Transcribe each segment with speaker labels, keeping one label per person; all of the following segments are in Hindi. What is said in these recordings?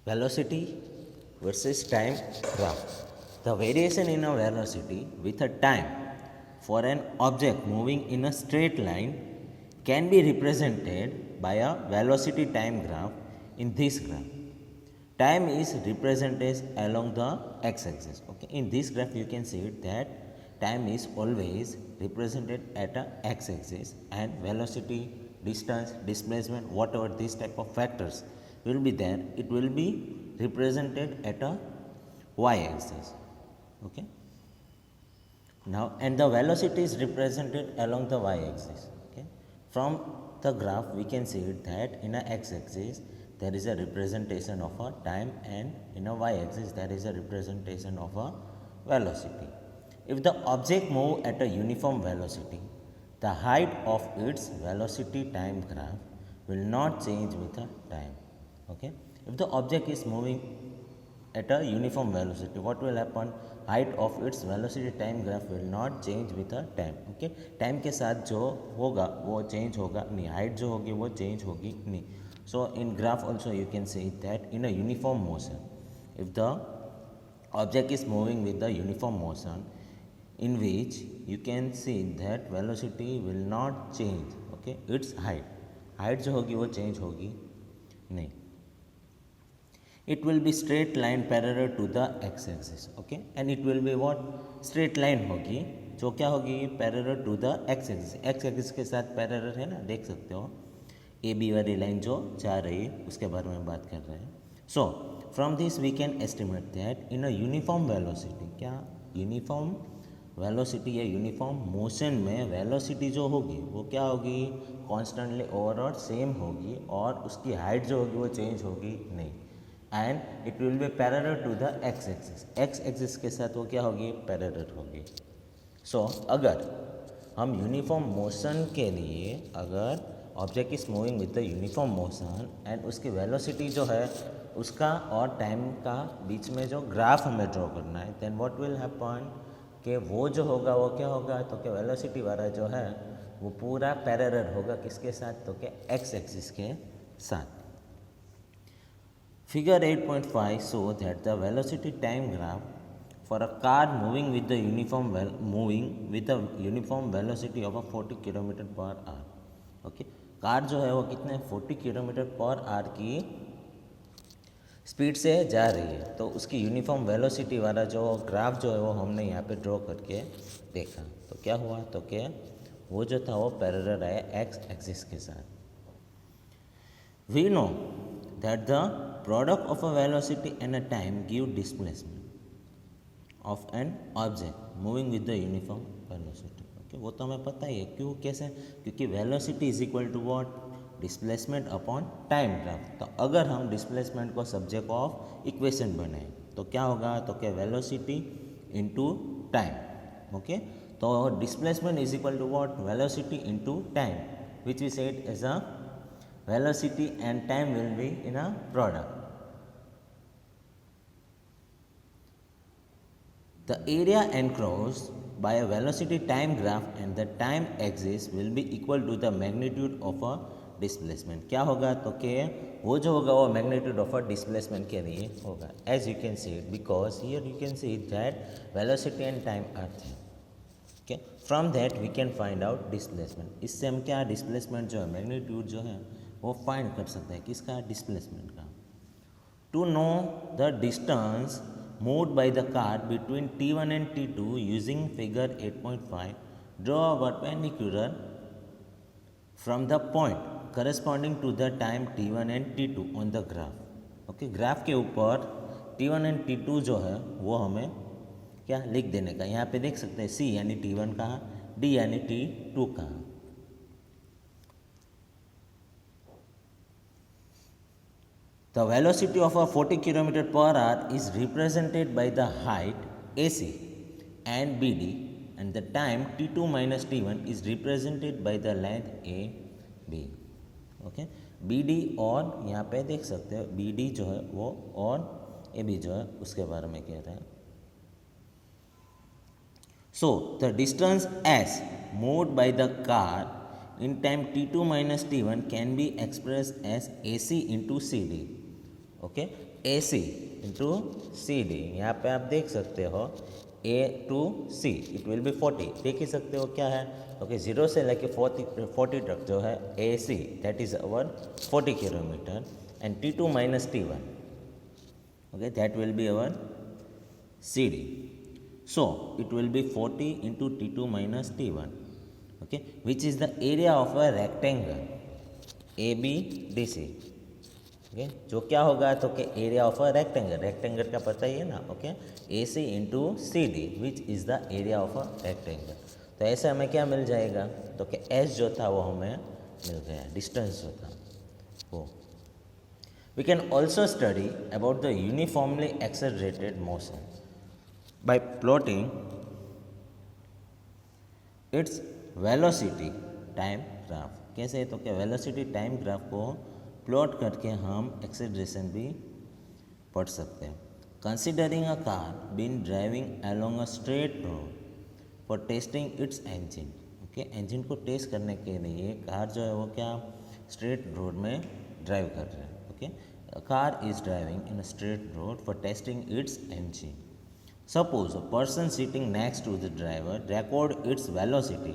Speaker 1: velocity versus time graph. The variation in a velocity with a time for an object moving in a straight line can be represented by a velocity time graph in this graph. Time is represented along the x-axis. Okay, in this graph you can see that time is always represented at a x-axis, and velocity, distance, displacement, whatever these type of factors will be there, it will be represented at a y-axis. Okay, now and the velocity is represented along the y-axis. Okay, from the graph we can see that in a x-axis there is a representation of a time, and in a y-axis there is a representation of a velocity. If the object move at a uniform velocity, the height of its velocity time graph will not change with the time. Okay, if the object is moving at a uniform velocity, what will happen? Height of its velocity time graph will not change with the time. Okay, time के साथ जो होगा वो चेंज होगा नहीं, हाइट जो होगी वो चेंज होगी नहीं. So in graph also you can say that in a uniform motion, if the object is moving with the uniform motion, in which you can see that velocity will not change. Okay, its height जो होगी वो change होगी नहीं. It will be straight line parallel to the x-axis. Okay, and it will be what? Straight line होगी जो क्या होगी? Parallel to the x-axis. x-axis के साथ parallel है ना, देख सकते हो. ए बी वाली लाइन जो जा रही है उसके बारे में बात कर रहे हैं. So from this we can estimate that in a uniform velocity, क्या यूनिफॉर्म वेलोसिटी या यूनिफॉर्म मोशन में वेलोसिटी जो होगी वो क्या होगी? कॉन्स्टेंटली ओवरऑल सेम होगी, और उसकी हाइट जो होगी वो चेंज होगी नहीं. And it will be parallel to the x axis. X axis के साथ वो क्या होगी? पैरेलल होगी. सो अगर हम यूनिफॉर्म मोशन के लिए, अगर object is moving with the uniform motion and उसकी वेलोसिटी जो है उसका और टाइम का बीच में जो ग्राफ हमें ड्रॉ करना है, देन व्हाट विल हैपन कि वो जो होगा वो क्या होगा? तो कि वेलोसिटी वाला जो है वो पूरा पैरेलल होगा किसके साथ? तो कि एक्स एक्सिस के साथ. Figure 8.5 show that the velocity time graph for a car moving with the uniform velocity of a 40 kilometre per our. Okay, car जो है वो कितने 40 किलोमीटर पर आवर की स्पीड से जा रही है, तो उसकी यूनिफॉर्म वेलोसिटी वाला जो ग्राफ जो है वो हमने यहाँ पे ड्रॉ करके देखा. तो क्या हुआ? तो क्या वो जो था वो पैरेलल आया एक्स एक्सिस के साथ. We know that the product of a velocity and a time give displacement of an object moving with the uniform velocity. वो तो हमें पता ही है. क्यों? कैसे? क्योंकि velocity is equal to what? Displacement upon time graph. तो अगर हम डिस्प्लेसमेंट को सब्जेक्ट ऑफ इक्वेशन बनाएं तो क्या होगा? तो क्या वेलोसिटी इनटू टाइम. ओके, तो displacement is equal to what? Velocity into time, which we said as a velocity and time will be in a product. The area enclosed by a velocity time graph and the time axis will be equal to the magnitude of a displacement. क्या होगा? तो कि वो जो होगा वो magnitude of a displacement के लिए होगा. As you can see it, because here you can see that velocity and time are there. Okay, from that we can find out displacement. इससे हम क्या displacement जो है magnitude जो है वो find कर सकते हैं. किसका? displacement का. To know the distance moved by the car between T1 and T2 using figure 8.5, draw a perpendicular from the point corresponding to the time T1 and T2 on the graph. Okay, graph के ऊपर T1 and T2 जो है वो हमें क्या लिख देने का. यहाँ पे देख सकते हैं C यानी T1 कहाँ, D यानी T2 कहाँ. The velocity of a 40 km per hour is represented by the height AC and BD, and the time T2 minus T1 is represented by the length AB. Okay, BD और यहाँ पे देख सकते हो BD जो है वो और AB जो है उसके बारे में कह रहे हैं. So the distance S moved by the car in time T2 minus T1 can be expressed as AC into CD. Okay, A C into C D, यहाँ पे आप देख सकते हो A to C it will be 40, देख ही सकते हो क्या है, ओके 0 से लेके 40 तक जो है A C that is our 40 kilometre and T2 minus T1, okay, that will be our CD. So it will be 40 into T2 minus T1, okay, which is the area of a rectangle ABDC, okay, जो क्या होगा तो कि area of a rectangle, rectangle का पता ही है ना, okay, A C into C D which is the area of a rectangle. तो ऐसे हमें क्या मिल जाएगा तो कि एस जो था वो हमें मिल गया, डिस्टेंस जो था वो। We can also study about the uniformly accelerated motion by plotting its velocity time graph। कैसे तो क्या वेलोसिटी टाइम ग्राफ को प्लॉट करके हम एक्सेलरेशन भी पढ़ सकते हैं। Considering a car been driving along a straight road for testing its engine, okay, engine को टेस्ट करने के लिए कार जो है वो क्या स्ट्रेट रोड में ड्राइव कर रहे हैं, okay. A car is driving in a straight road for testing its engine. Suppose a person sitting next to the driver record its velocity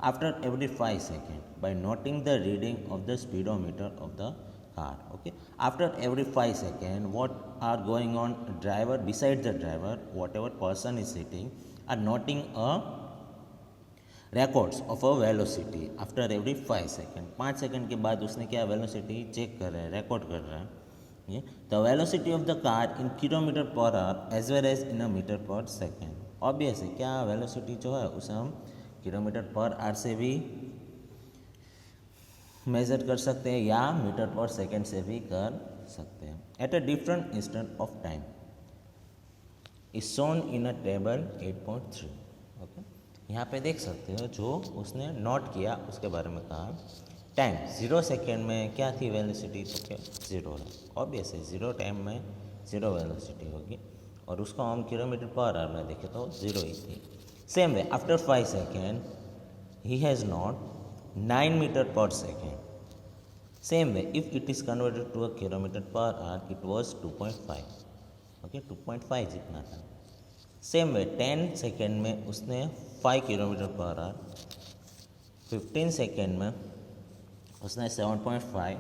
Speaker 1: after every 5 seconds by noting the reading of the speedometer of the car. Okay. After every 5 seconds, what are going on? Driver beside the driver, whatever person is sitting, are noting a records of a velocity after every 5 seconds. 5 second के बाद उसने क्या वेलोसिटी चेक कर रहा है, रिकॉर्ड कर रहा है। The velocity of the car in kilometre per hour as well as in a metre per second. Obvious है क्या वेलोसिटी जो है उसे हम किलोमीटर पर आवर से भी मेजर कर सकते हैं या मीटर पर सेकेंड से भी कर सकते हैं। At a different instant of time is shown in a table 8.3, okay. यहाँ पे देख सकते हो जो उसने नोट किया उसके बारे में कहा। टाइम 0 सेकेंड में क्या थी वेलोसिटी तो क्या 0 है, ऑब्वियस है 0 टाइम में 0 वेलोसिटी होगी, और उसको हम किलोमीटर पर आवर में देखें तो 0 ही थी। सेम वे आफ्टर 5 सेकेंड ही has not 9 metre per second. Same way if it is converted to a kilometre per hour it was 2.5, okay 2.5 जितना था। सेम वे 10 सेकेंड में उसने 5 किलोमीटर पर आवर, 15 सेकेंड में उसने 7.5,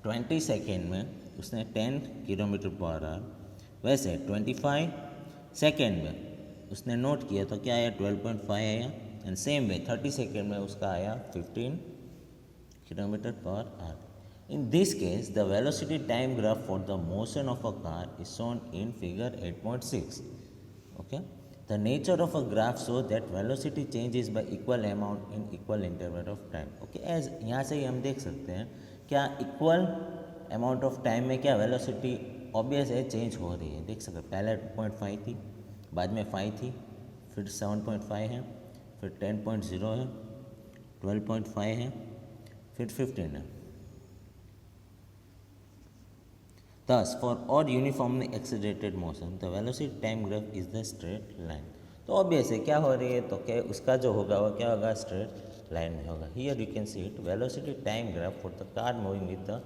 Speaker 1: 20 सेकेंड में उसने 10 किलोमीटर पर आवर। वैसे 25 सेकेंड में उसने नोट किया तो क्या आया 12.5 आया, एंड सेम वे 30 सेकेंड में उसका आया 15 kilometre per our. In this case the velocity time graph for the motion of a car is shown in figure 8.6, okay. The nature of a graph shows that velocity changes by equal amount in equal interval of time, okay. as यहाँ से ही हम देख सकते हैं क्या इक्वल अमाउंट ऑफ टाइम में क्या वेलोसिटी ऑब्वियस है चेंज हो रही है, देख सकते हैं। पहले 2.5 थी, बाद में 5 थी, फिर 7.5 है, फिर 10.0 है, 12.5 है, फिर 15 है। Thus, for all uniformly accelerated motion, the velocity time graph is the straight line. तो ऑब्वियस है क्या हो रही है तो क्या उसका जो होगा वो क्या होगा स्ट्रेट लाइन में होगा। Here you can see it velocity time graph for the car moving with the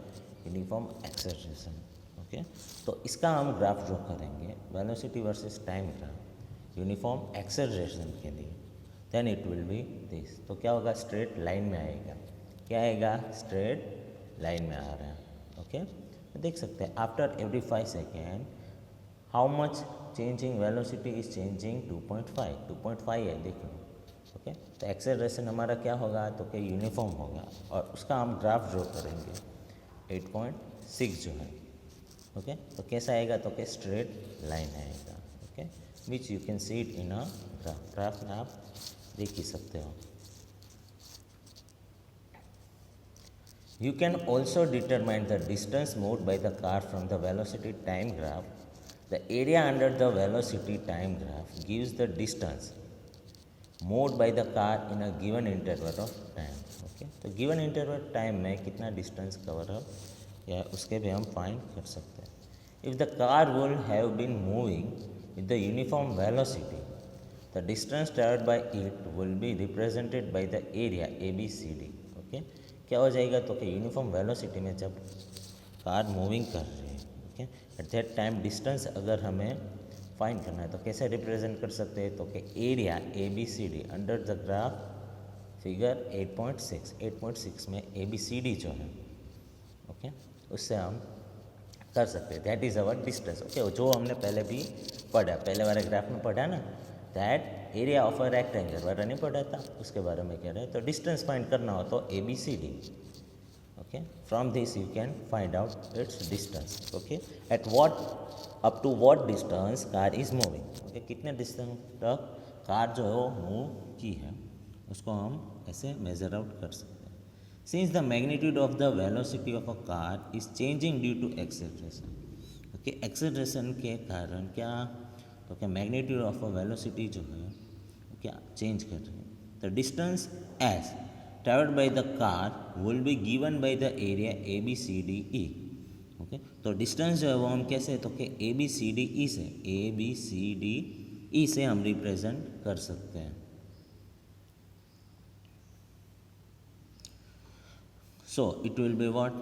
Speaker 1: uniform acceleration, okay. तो इसका हम ग्राफ ड्रॉ करेंगे velocity versus time graph uniform acceleration के लिए, then it will be this. तो क्या होगा स्ट्रेट लाइन में आएगा, क्या आएगा स्ट्रेट लाइन में आ रहा है, ओके। देख सकते हैं after every 5 second how much changing velocity is changing 2.5 है, देख लो, ओके। तो एक्सेलरेशन हमारा क्या होगा तो क्या यूनिफॉर्म होगा, और उसका हम ग्राफ ड्रॉ करेंगे 8.6 जो है, ओके। तो कैसा आएगा तो क्या स्ट्रेट लाइन आएगा, okay, which you can see it in a graph. Graph में आप देख ही सकते हो। You can also determine the distance moved by the car from the velocity time graph. The area under the velocity time graph gives the distance moved by the car in a given interval of time. Okay? तो given interval time में कितना distance cover up या उसके भी हम find कर सकते हैं। If the car would have been moving with the uniform velocity, the distance traveled by it will be represented by the area ABCD. Okay? क्या हो जाएगा तो कि यूनिफॉर्म वेलोसिटी में जब कार मूविंग कर रही है, okay, at that time distance अगर हमें फाइंड करना है तो कैसे रिप्रेजेंट कर सकते हैं, तो कि area A B C D under the graph figure 8.6 में ए बी सी डी जो है, ओके, उससे हम कर सकते हैं, that is our distance. Okay, जो हमने पहले भी पढ़ा, पहले वाले ग्राफ में पढ़ा ना, that area of a rectangle वाला नहीं पढ़ा था, उसके बारे में कह रहे हैं। तो डिस्टेंस फाइंड करना हो तो A B C D, okay, from this you can find out its distance, okay, at what, up to what distance car is moving, okay, कितने डिस्टेंस तक कार जो है वो मूव की है उसको हम ऐसे मेजर आउट कर सकते हैं। Since the magnitude of the velocity of a car is changing due to acceleration, okay, acceleration के कारण क्या, तो क्या मैग्नीट्यूड ऑफ अ वेलोसिटी जो है वो क्या चेंज कर रही है। The distance S traveled by the car will be given by the area A B C D E, okay, तो डिस्टेंस जो है वो हम कैसे, तो कि ए बी सी डी ई से, ए बी सी डी ई से हम रिप्रेजेंट कर सकते हैं। So it will be what,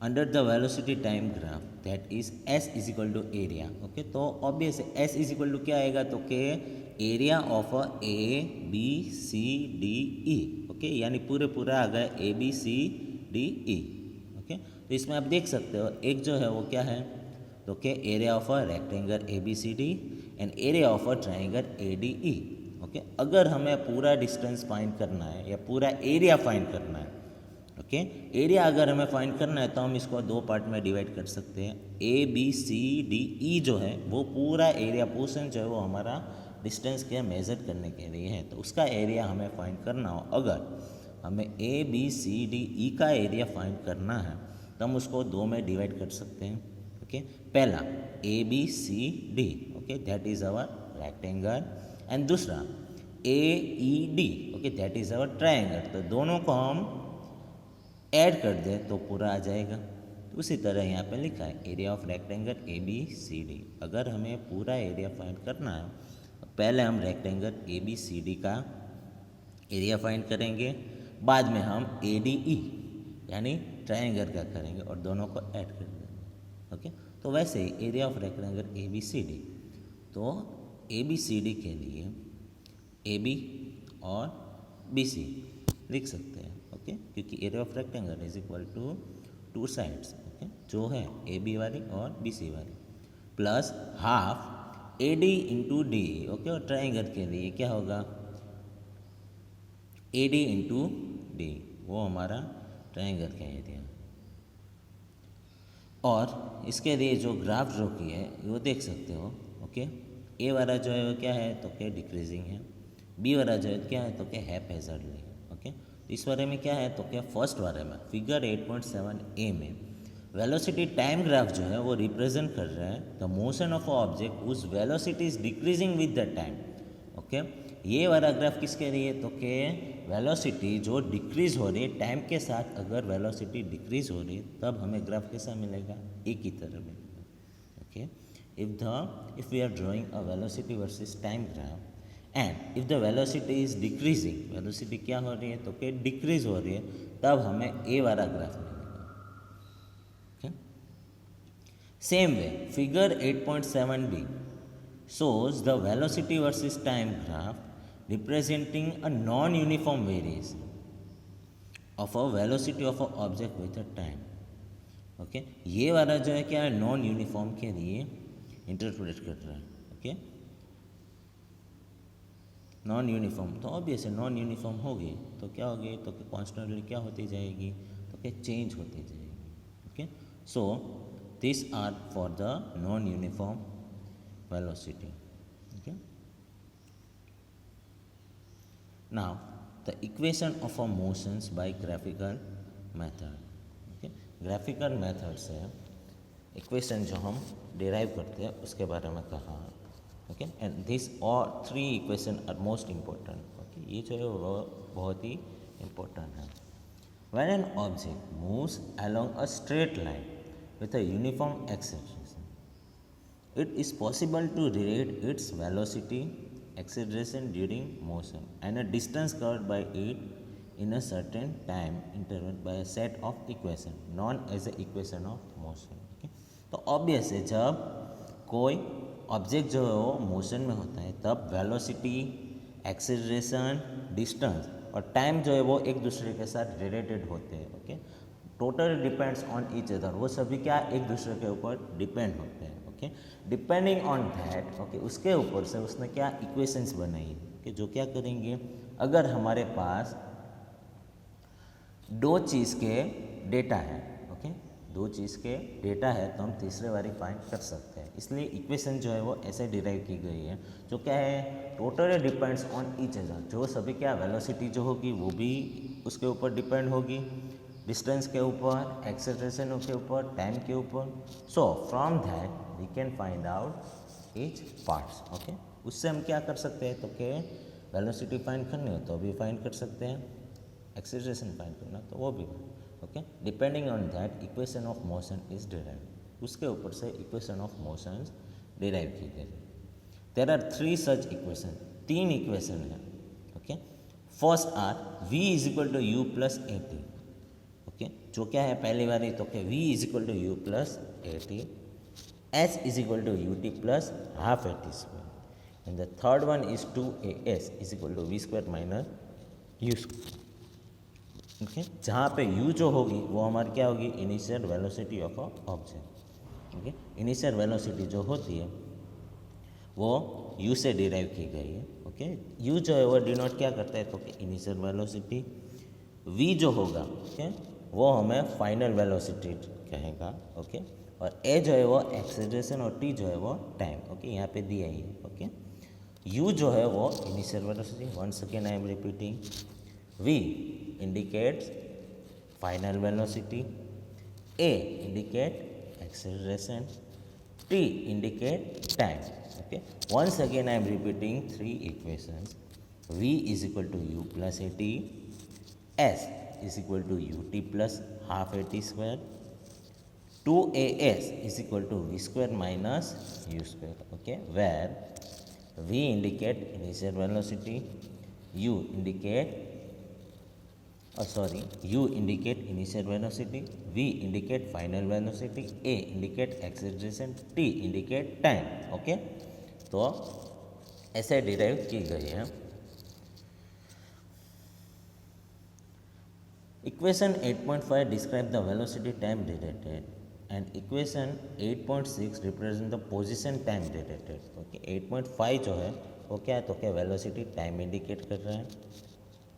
Speaker 1: under the velocity time graph that is S is equal to area, okay, तो obvious S is equal to क्या आएगा, तो कि area of a A B C D E, okay, यानी पूरा आ गया A B C D E, okay. तो इसमें आप देख सकते हो एक जो है वो क्या है, तो कि area of a rectangle A B C D and area of a triangle A D E, okay. अगर हमें पूरा डिस्टेंस फाइंड करना है या पूरा एरिया फाइंड करना है, ओके, एरिया अगर हमें फाइंड करना है तो हम इसको दो पार्ट में डिवाइड कर सकते हैं। ए बी सी डी ई जो है वो पूरा एरिया पोर्शन जो है वो हमारा डिस्टेंस के मेज़र करने के लिए है, तो उसका एरिया हमें फाइंड करना हो, अगर हमें ए बी सी डी ई का एरिया फाइंड करना है तो हम उसको दो में डिवाइड कर सकते हैं, ओके। पहला A B C D, okay, that is our rectangle, and दूसरा A E D, okay, that is our triangle. तो दोनों को हम ऐड कर दें तो पूरा आ जाएगा। तो उसी तरह यहाँ पे लिखा है area of rectangle A B C D. अगर हमें पूरा एरिया फाइंड करना है तो पहले हम rectangle A B C D का एरिया फाइंड करेंगे, बाद में हम ए डी ई यानी ट्रायंगल का करेंगे और दोनों को ऐड कर देंगे, ओके। तो वैसे ही area of rectangle A B C D, तो ए बी सी डी के लिए ए बी और बी सी लिख सकते हैं, ओके, क्योंकि area of rectangle is equal to two sides, okay, जो है ए बी वाली और बी सी वाली, plus half A D into D, okay. और ट्राइंगल के लिए क्या होगा, ए डी इंटू डी, वो हमारा ट्राइंगल का एरिया। और इसके लिए जो ग्राफ ड्रॉ की है वो देख सकते हो, ओके। ए वाला जो है वो क्या है, तो क्या डिक्रीजिंग है, बी वाला जो है क्या है, तो क्या हैपहैज़र्डली, ओके। इस बारे में क्या है, तो क्या फर्स्ट बारे में फिगर 8.7 ए में वेलोसिटी टाइम ग्राफ जो है वो रिप्रेजेंट कर रहा है the motion of a object उस velocity is decreasing with the time, okay. ये वाला ग्राफ किसके लिए, तो कि वेलोसिटी जो डिक्रीज हो रही है टाइम के साथ, अगर वेलोसिटी डिक्रीज हो रही है तब हमें ग्राफ कैसा मिलेगा, एक ही तरह मिलेगा, okay. if we are drawing a velocity versus time graph and if the velocity is decreasing, velocity क्या हो रही है, तो कि डिक्रीज हो रही है, तब हमें ए वाला ग्राफ मिलेगा, okay. Same way figure 8.7b shows the velocity versus time graph representing a non-uniform variation of a velocity of a object with a time, okay. ये वाला जो है क्या है, नॉन यूनिफॉर्म के लिए इंटरप्रेट कर रहा है, ओके। नॉन यूनिफॉर्म तो ऑब्वियस है, नॉन यूनिफॉर्म होगी तो क्या होगी, तो कि कॉन्स्टेंटली क्या होती जाएगी, तो कि चेंज होती जाएगी, okay. So this are for the non uniform velocity, okay. Now the equation of a motions by graphical method, okay. Graphical method से इक्वेशन जो हम डिराइव करते हैं उसके बारे में कहा, ओके। एंड दिस और three equation are most important, okay. ये जो है वो बहुत ही इम्पोर्टेंट है। When an object moves along a straight line with a uniform acceleration, it is possible to relate its velocity, acceleration during motion and a distance covered by it in a certain time interval by a set of equation known as the equation of motion, okay. तो ऑब्वियस है जब कोई ऑब्जेक्ट जो है वो मोशन में होता है तब वेलोसिटी, एक्सेलरेशन, डिस्टेंस और टाइम जो है वो एक दूसरे के साथ रिलेटेड होते हैं। Okay, total depends on each other, वो सभी क्या एक दूसरे के ऊपर डिपेंड होते हैं। Okay, depending on that, okay, उसके ऊपर से उसने क्या इक्वेशंस बनाई है कि जो क्या करेंगे, अगर हमारे पास दो चीज़ के डेटा है, ओके, दो चीज़ के डेटा है तो हम तीसरे बारी फाइंड कर सकते हैं। इसलिए इक्वेशन जो है वो ऐसे डिराइव की गई है जो क्या है, totally depends on each other, जो सभी क्या वेलोसिटी जो होगी वो भी उसके ऊपर डिपेंड होगी, डिस्टेंस के ऊपर, एक्सेलरेशन के ऊपर, टाइम के ऊपर। So from that we can find out each parts. Okay, उससे हम क्या कर सकते हैं, तो क्या वेलोसिटी फाइंड करनी हो तो भी फाइंड कर सकते हैं, एक्सेलरेशन फाइंड करना तो वो भी। Okay, depending on that equation of motion is derive, उसके ऊपर से इक्वेशन ऑफ मोशन डिराइव की गई। There are three such equation, तीन इक्वेशन है। Okay, first are v is equal to U plus A T. Okay, जो क्या है पहली बार तो क्या v is equal to U plus A T, s is equal to U T plus half A T square, and the third one is 2as is equal to V square minus U square. Okay, जहाँ पे u जो होगी वो हमारी क्या होगी, initial velocity of a object. Okay, initial velocity जो होती है वो u से डिराइव की गई है। ओके, u जो है वो डिनोट क्या करता है, तो इनिशियल वेलोसिटी, v जो होगा ओके वो हमें फाइनल वेलोसिटी कहेगा। ओके, और a जो है वो एक्सेलरेशन और t जो है वो टाइम। ओके, यहाँ पे दिया ही है। ओके, u जो है वो initial velocity, once again I am repeating, v indicates final velocity, a indicate acceleration, t indicate time. Okay, once again I am repeating three equations. V is equal to u plus at, s is equal to ut plus half at square, 2as is equal to v square minus u square. Okay, where v indicate initial velocity, u indicate u indicate initial velocity, v indicate final velocity, a indicate acceleration, t indicate time. Okay, तो ऐसे डिराइव की गई है। Equation 8.5 describe the velocity time related and equation 8.6 represent the position time related. Okay, 8.5 जो है वो क्या है, तो क्या वेलोसिटी टाइम इंडिकेट कर रहा है,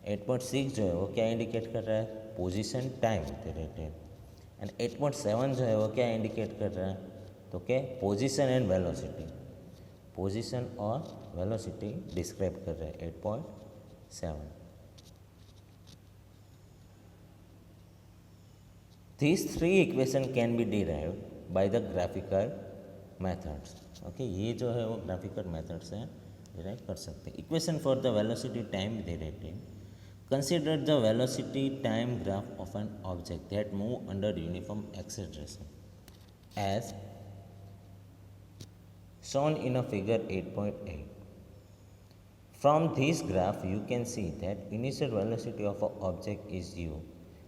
Speaker 1: 8.6 जो है वो क्या इंडिकेट कर रहा है, पोजीशन टाइम रिलेटेड, एंड 8.7 जो है वो क्या इंडिकेट कर रहा है, तो क्या पोजीशन एंड वेलोसिटी, पोजीशन और वेलोसिटी डिस्क्राइब कर रहा है 8.7। These three equation can be derived by the graphical methods. Okay, ये जो है वो ग्राफिकल मेथड से डिराइव कर सकते हैं। Equation for the velocity time related, consider the velocity time graph of an object that move under uniform acceleration as shown in a figure 8.8. From this graph you can see that initial velocity of an object is u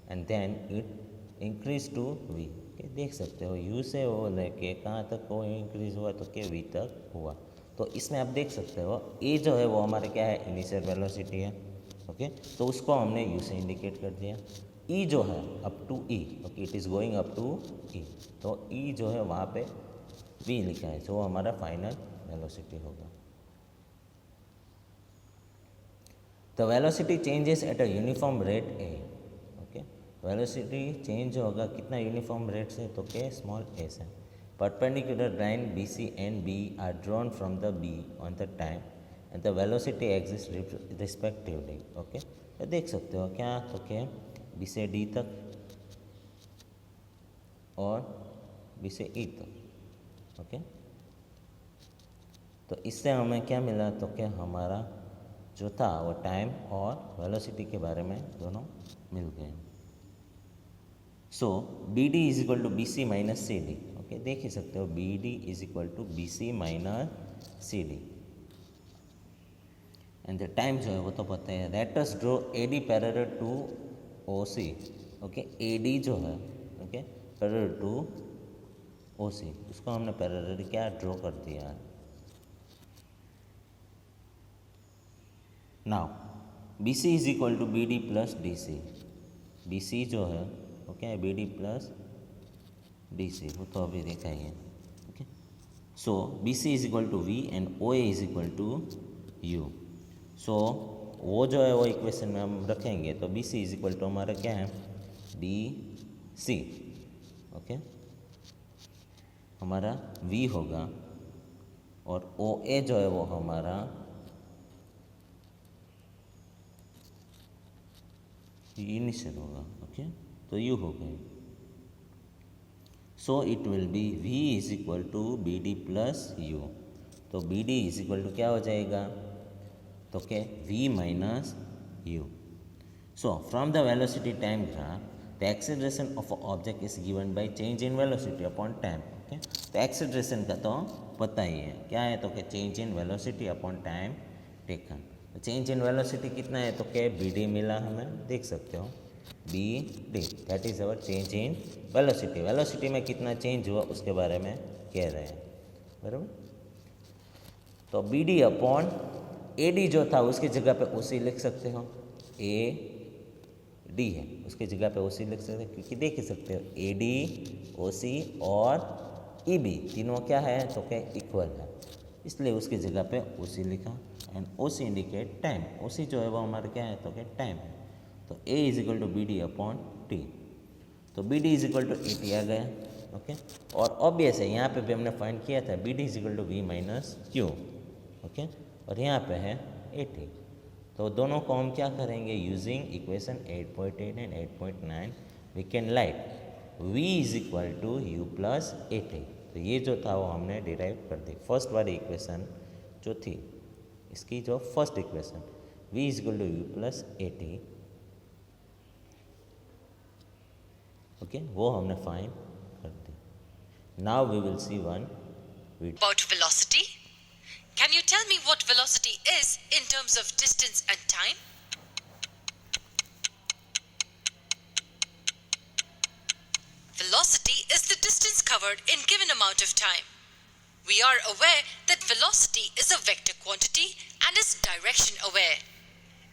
Speaker 1: and then it increase to v। okay, देख सकते हो u से वो लेके कहाँ तक वो इंक्रीज हुआ, तो क्या v तक हुआ। तो इसमें आप देख सकते हो a जो है वो हमारे क्या है, इनिशियल वेलोसिटी है। ओके, तो उसको हमने u से इंडिकेट कर दिया। e जो है up to e, okay, it is going up to e, तो e जो है वहाँ पे v लिखा है, जो हमारा फाइनल वेलोसिटी होगा। The velocity changes at a uniform rate a। Okay, velocity change होगा कितना यूनिफॉर्म रेट से, तो क्या स्मॉल a से। Perpendicular line B C and B are drawn from the b on the time and the velocity exist respectively. Okay, तो देख सकते हो क्या, तो क्या बी से डी तक और बी से ई तक। ओके, तो इससे हमें क्या मिला, तो क्या हमारा जो था वो टाइम और वेलोसिटी के बारे में दोनों मिल गए। So B D is equal to B C minus C D. Okay, देख ही सकते हो B D is equal to B C minus C D, and the time जो है वो तो पता है। Let us draw A D parallel to O C. Okay, A D जो है okay parallel to O C, उसको हमने पैरेलल क्या ड्रॉ कर दिया है। Now B C is equal to B D plus D C. B C जो है वो क्या है, B D plus D C, वो तो अभी देखा ही है। Okay, so B C is equal to V and O A is equal to U. So वो जो है वो इक्वेशन में हम रखेंगे, तो B C is equal to हमारा क्या है, डी सी। ओके, हमारा वी होगा और ओ ए जो है वो हमारा इनिशियल होगा। ओके, तो यू हो गए। So it will be V is equal to B D plus U. तो B D is equal to क्या हो जाएगा, तो क्या, V minus U. So from the velocity time graph the acceleration of a object is given by change in velocity upon time. Okay, तो एक्सेलरेशन का तो पता ही है क्या है, तो क्या, change in velocity upon time taken. Change in velocity कितना है, तो क्या बी डी मिला, हमें देख सकते हो B D, that is our change in velocity. Velocity में कितना चेंज हुआ उसके बारे में कह रहे हैं, बराबर। तो B D upon A D जो था उसकी जगह पे उसी लिख सकते हो, ए डी है उसकी जगह पे उसी लिख सकते हो, क्योंकि देख ही सकते हो ए डी ओ सी और ई बी तीनों क्या है, तो क्या इक्वल है, इसलिए उसकी जगह पे उसी लिखा। And O C indicate time, O C जो है वो हमारा क्या है, तो क्या टाइम है। तो A is equal to B D upon T, तो B D is equal to A T आ गया। ओके, और ऑब्वियस है यहाँ पे भी हमने फाइंड किया था B D is equal to V minus Q. Okay, और यहाँ पे है ए टी, तो दोनों को हम क्या करेंगे, using equation 8.8 and 8.9 we can write v is equal to U plus A T. तो ये जो था वो हमने डिराइव कर दी, फर्स्ट वाली इक्वेशन जो थी इसकी जो first equation v is equal to U plus A T, okay, वो हमने फाइंड कर दी। Now we will see one
Speaker 2: about velocity. Can you tell me what velocity is in terms of distance and time? Velocity is the distance covered in given amount of time. We are aware that velocity is a vector quantity and is direction aware.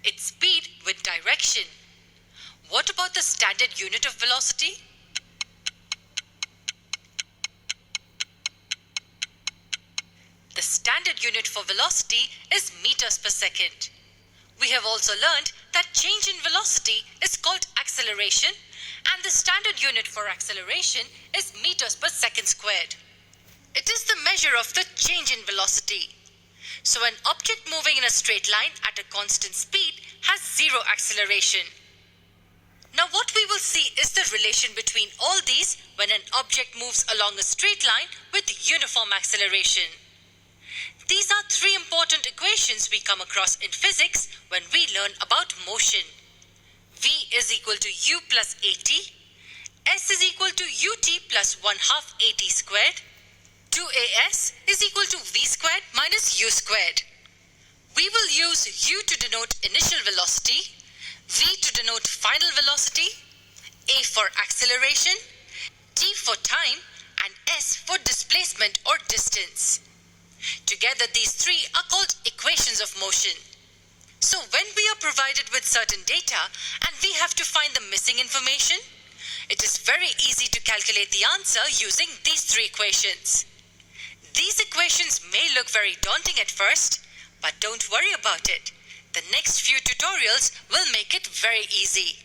Speaker 2: Its speed with direction. What about the standard unit of velocity? The standard unit for velocity is meters per second. We have also learned that change in velocity is called acceleration, and the standard unit for acceleration is meters per second squared. It is the measure of the change in velocity. So an object moving in a straight line at a constant speed has zero acceleration. Now what we will see is the relation between all these when an object moves along a straight line with uniform acceleration. These are three important equations we come across in physics when we learn about motion. V is equal to u plus at, s is equal to ut plus 1/2 at squared, 2as is equal to v squared minus u squared. We will use u to denote initial velocity, v to denote final velocity, a for acceleration, t for time, and s for displacement or distance. Together, these three are called equations of motion. So when we are provided with certain data and we have to find the missing information, it is very easy to calculate the answer using these three equations. These equations may look very daunting at first, but don't worry about it. The next few tutorials will make it very easy.